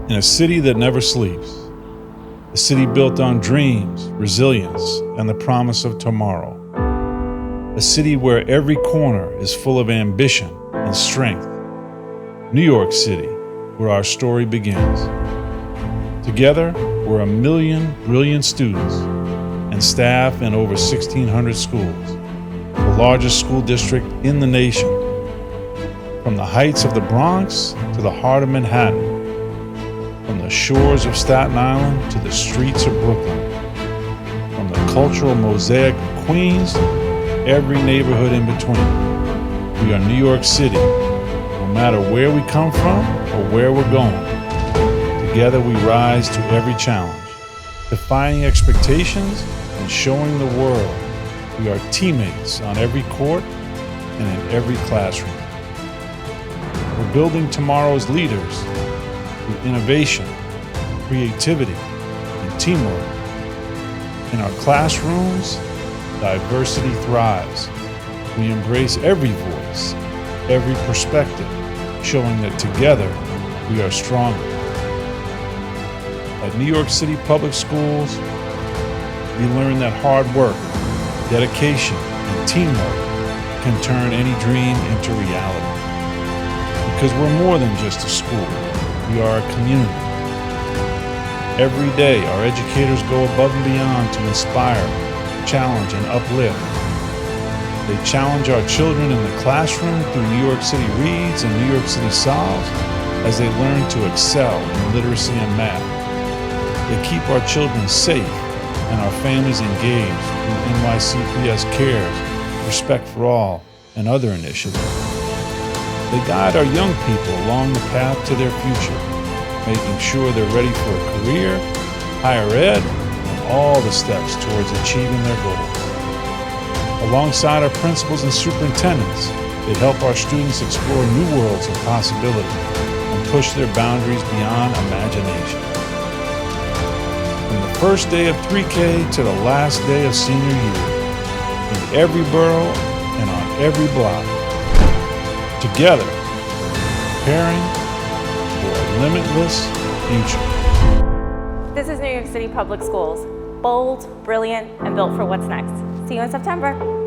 in a city that never sleeps, a city built on dreams, resilience, and the promise of tomorrow, a city where every corner is full of ambition and strength, New York City, where our story begins. Together, we're 1 million brilliant students and staff in over 1,600 schools, the largest school district in the nation. From the heights of the Bronx to the heart of Manhattan, from the shores of Staten Island to the streets of Brooklyn, from the cultural mosaic of Queens to every neighborhood in between. We are New York City, no matter where we come from or where we're going. Together we rise to every challenge, defying expectations and showing the world we are teammates on every court and in every classroom. We're building tomorrow's leaders through innovation, creativity, and teamwork. In our classrooms, diversity thrives. We embrace every voice, every perspective, showing that together we are stronger. At New York City Public Schools, we learn that hard work, dedication, and teamwork can turn any dream into reality. Because we're more than just a school, we are a community. Every day, our educators go above and beyond to inspire, challenge, and uplift. They challenge our children in the classroom through New York City Reads and New York City Solves as they learn to excel in literacy and math. They keep our children safe and our families engaged through NYCPS Cares, Respect for All, and other initiatives. They guide our young people along the path to their future, making sure they're ready for a career, higher ed, and all the steps towards achieving their goals. Alongside our principals and superintendents, they help our students explore new worlds of possibility and push their boundaries beyond imagination. From the first day of 3K to the last day of senior year, in every borough and on every block, together, preparing for a limitless future. This is New York City Public Schools. Bold, brilliant, and built for what's next. See you in September.